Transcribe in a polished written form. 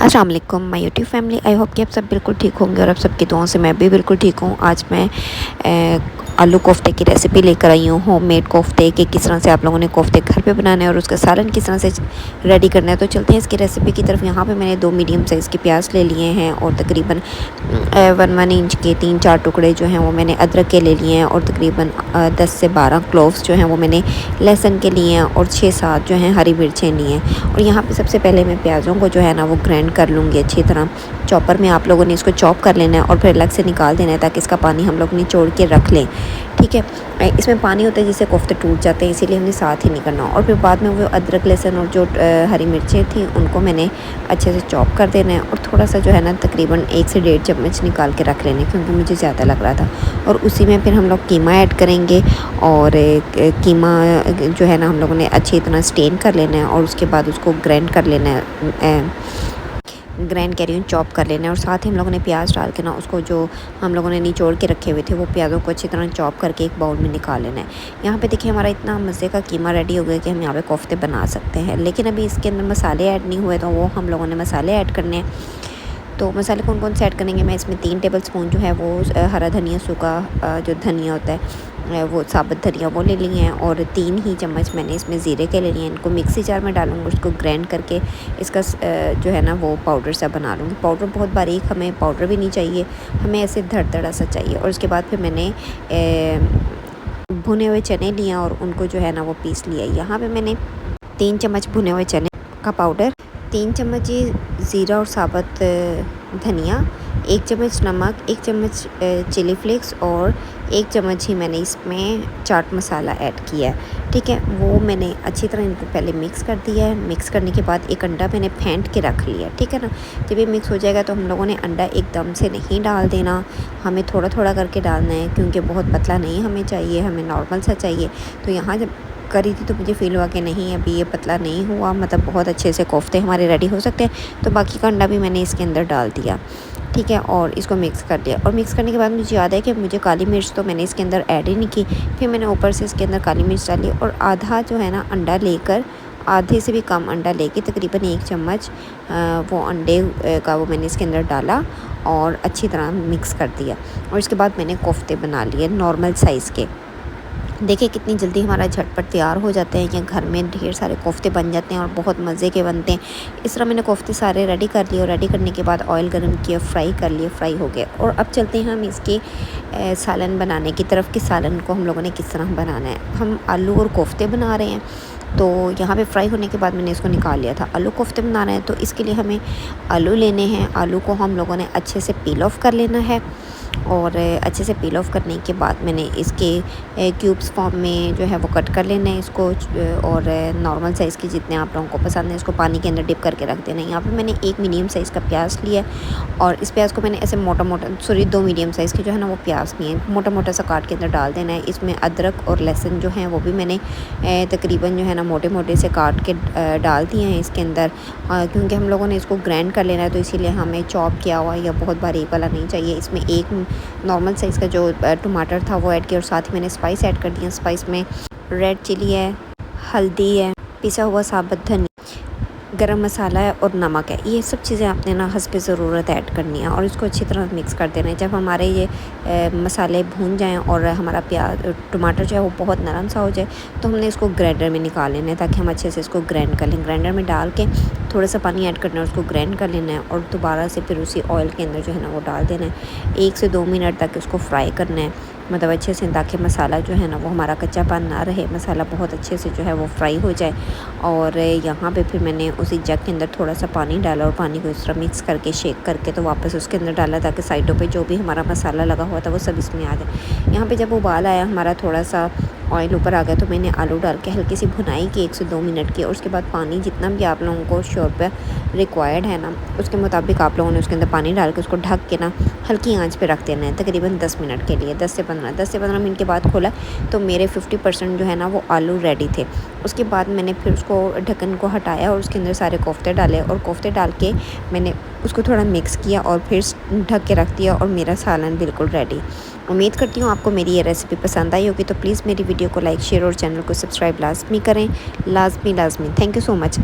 अस्सलाम वालेकुम my YouTube family. I hope कि आप सब बिल्कुल ठीक होंगे और आप सबकी दुआओं से मैं भी बिल्कुल ठीक हूँ। आज मैं आलू कोफ्ते की रेसिपी लेकर आई हूँ, होममेड कोफ्ते कि किस तरह से आप लोगों ने कोफ्ते घर पे बनाने हैं और उसका सालन किस तरह से रेडी करना है। तो चलते हैं इसकी रेसिपी की तरफ। यहाँ पे मैंने 2 मीडियम साइज़ के प्याज ले लिए हैं और तकरीबन 1 इंच के 3-4 टुकड़े जो हैं वो मैंने अदरक के ले लिए हैं और तकरीबन 10 से 12 क्लोव्स जो हैं वो मैंने लहसुन के लिए हैं और 6-7 जो हैं हरी मिर्चें ली हैं। और यहाँ पे सबसे पहले मैं प्याज़ों को जो है ना वो ग्राइंड कर लूँगी अच्छी तरह। चॉपर में आप लोगों ने इसको चॉप कर लेना है और फिर अलग से निकाल देना है ताकि इसका पानी हम लोग निचोड़ के रख लें। ठीक है, इसमें पानी होता है जिससे कोफ्ते टूट जाते हैं, इसीलिए हमने साथ ही नहीं करना। और फिर बाद में वो अदरक लहसुन और जो हरी मिर्चें थी उनको मैंने अच्छे से चॉप कर देना है और थोड़ा सा जो है ना तकरीबन 1 से 1.5 चम्मच निकाल के रख लेने क्योंकि मुझे ज़्यादा लग रहा था। और उसी में फिर हम लोग कीमा ऐड करेंगे और कीमा जो है ना हम लोगों ने अच्छी तरह स्टेन कर लेना है और उसके बाद उसको ग्राइंड कर लेना है, ग्राइंड कह रही हूँ, चॉप कर लेना है। और साथ ही हम लोगों ने प्याज डाल के ना उसको जो हम लोगों ने निचोड़ के रखे हुए थे वो प्याज़ों को अच्छी तरह चॉप करके एक बाउल में निकाल लेना है। यहाँ पे देखिए हमारा इतना मज़े का कीमा रेडी हो गया कि हम यहाँ पे कोफ्ते बना सकते हैं। लेकिन अभी इसके अंदर मसाले ऐड नहीं हुए तो वो हम लोगों ने मसाले ऐड करने हैं। तो मसाले कौन कौन से ऐड करेंगे, मैं इसमें 3 टेबल स्पून जो है वो हरा धनिया, सूखा जो धनिया होता है वो साबुत धनिया वो ले लिए हैं और 3 ही चम्मच मैंने इसमें ज़ीरे के ले लिए हैं। इनको मिक्सी जार में डालूँगी, उसको ग्राइंड करके इसका जो है ना वो पाउडर सा बना लूँगी। पाउडर बहुत बारीक हमें पाउडर भी नहीं चाहिए, हमें ऐसे धड़ सा चाहिए। और उसके बाद फिर मैंने भुने हुए चने लिए और उनको जो है ना वो पीस लिया। यहाँ पर मैंने 3 चम्मच भुने हुए चने का पाउडर, 3 चम्मच ज़ीरा और साबुत धनिया, 1 चम्मच नमक, 1 चम्मच चिली फ्लेक्स और 1 चम्मच ही मैंने इसमें चाट मसाला ऐड किया है। ठीक है, वो मैंने अच्छी तरह इनको पहले मिक्स कर दिया है। मिक्स करने के बाद एक अंडा मैंने फेंट के रख लिया, ठीक है ना। जब ये मिक्स हो जाएगा तो हम लोगों ने अंडा एकदम से नहीं डाल देना, हमें थोड़ा थोड़ा करके डालना है क्योंकि बहुत पतला नहीं हमें चाहिए, हमें नॉर्मल सा चाहिए। तो यहाँ जब करी थी तो मुझे फ़ील हुआ कि नहीं अभी ये पतला नहीं हुआ, मतलब बहुत अच्छे से कोफ्ते हमारे रेडी हो सकते हैं। तो बाकी का अंडा भी मैंने इसके अंदर डाल दिया, ठीक है, और इसको मिक्स कर दिया। और मिक्स करने के बाद मुझे याद है कि मुझे काली मिर्च तो मैंने इसके अंदर ऐड ही नहीं की, फिर मैंने ऊपर से इसके अंदर काली मिर्च डाली और आधा जो है ना अंडा लेकर, आधे से भी कम अंडा लेके तकरीबन 1 चम्मच वो अंडे का वो मैंने इसके अंदर डाला और अच्छी तरह मिक्स कर दिया। और इसके बाद मैंने कोफ्ते बना लिए नॉर्मल साइज़ के। देखिए कितनी जल्दी हमारा झटपट तैयार हो जाते हैं, या घर में ढेर सारे कोफ्ते बन जाते हैं और बहुत मज़े के बनते हैं। इस तरह मैंने कोफ्ते सारे रेडी कर लिए और रेडी करने के बाद ऑयल गर्म किया, फ्राई कर लिए, फ्राई हो गए। और अब चलते हैं हम इसके सालन बनाने की तरफ कि सालन को हम लोगों ने किस तरह बनाना है। हम आलू और कोफ्ते बना रहे हैं, तो यहाँ पे फ्राई होने के बाद मैंने इसको निकाल लिया था। आलू कोफ्ते बनाना है तो इसके लिए हमें आलू लेने हैं। आलू को हम लोगों ने अच्छे से पील ऑफ कर लेना है और अच्छे से पील ऑफ करने के बाद मैंने इसके क्यूब्स फॉर्म में जो है वो कट कर लेना है इसको। और नॉर्मल साइज़ के जितने आप लोगों को पसंद है इसको पानी के अंदर डिप करके रख देना है। यहाँ पे मैंने 1 मीडियम साइज़ का प्याज लिया और इस प्याज को मैंने ऐसे मोटा मोटा, सॉरी 2 मीडियम साइज़ के जो है ना वो प्याज लिए मोटा मोटा सा काट के अंदर डाल देना है। इसमें अदरक और लहसुन जो हैं वो भी मैंने तकरीबन जो है ना मोटे मोटे से काट के डाल दिए हैं इसके अंदर, क्योंकि हम लोगों ने इसको ग्राइंड कर लेना है तो इसीलिए हमें चॉप किया हुआ या बहुत बारीक वाला नहीं चाहिए। इसमें एक नॉर्मल साइज़ का जो टमाटर था वो ऐड किया और साथ ही मैंने स्पाइस ऐड कर दिया। स्पाइस में रेड चिली है, हल्दी है, पिसा हुआ साबुत धनिया, गरम मसाला है और नमक है। ये सब चीज़ें आपने ना हस्बे ज़रूरत ऐड करनी है और इसको अच्छी तरह मिक्स कर देना है। जब हमारे ये मसाले भून जाएं और हमारा प्याज टमाटर जो है वो बहुत नरम सा हो जाए तो हमने इसको ग्राइंडर में निकाल लेना है ताकि हम अच्छे से इसको ग्राइंड कर लें। ग्राइंडर में डाल के थोड़ा सा पानी ऐड करना है, उसको ग्राइंड कर लेना है और दोबारा से फिर उसी ऑयल के अंदर जो है ना वो डाल देना है। 1 से 2 मिनट तक इसको फ्राई करना है, मतलब अच्छे से, ताकि मसाला जो है ना वो हमारा कच्चापन ना रहे, मसाला बहुत अच्छे से जो है वो फ्राई हो जाए। और यहाँ पे फिर मैंने उसी जग के अंदर थोड़ा सा पानी डाला और पानी को इस तरह मिक्स करके शेक करके तो वापस उसके अंदर डाला ताकि साइडों पे जो भी हमारा मसाला लगा हुआ था वो सब इसमें आ जाए। यहाँ पे जब उबाल आया हमारा, थोड़ा सा ऑयल ऊपर आ गया तो मैंने आलू डाल के हल्की सी भुनाई की 1 से 2 मिनट की। और उसके बाद पानी जितना भी आप लोगों को श्योर पे रिक्वायर्ड है ना उसके मुताबिक आप लोगों ने उसके अंदर पानी डाल के उसको ढक के ना हल्की आंच पे रख देना है तकरीबन 10 मिनट के लिए। 10 से 15 मिनट के बाद खोला तो मेरे 50% जो है ना वो आलू रेडी थे। उसके बाद मैंने फिर उसको ढक्कन को हटाया और उसके अंदर सारे कोफ्ते डाले और कोफ्ते डाल के मैंने उसको थोड़ा मिक्स किया और फिर ढक के रख दिया और मेरा सालन बिल्कुल रेडी। उम्मीद करती हूँ आपको मेरी ये रेसिपी पसंद आई होगी, तो प्लीज़ मेरी वीडियो को लाइक, शेयर और चैनल को सब्सक्राइब लाजमी करें, लाजमी। Thank you so much.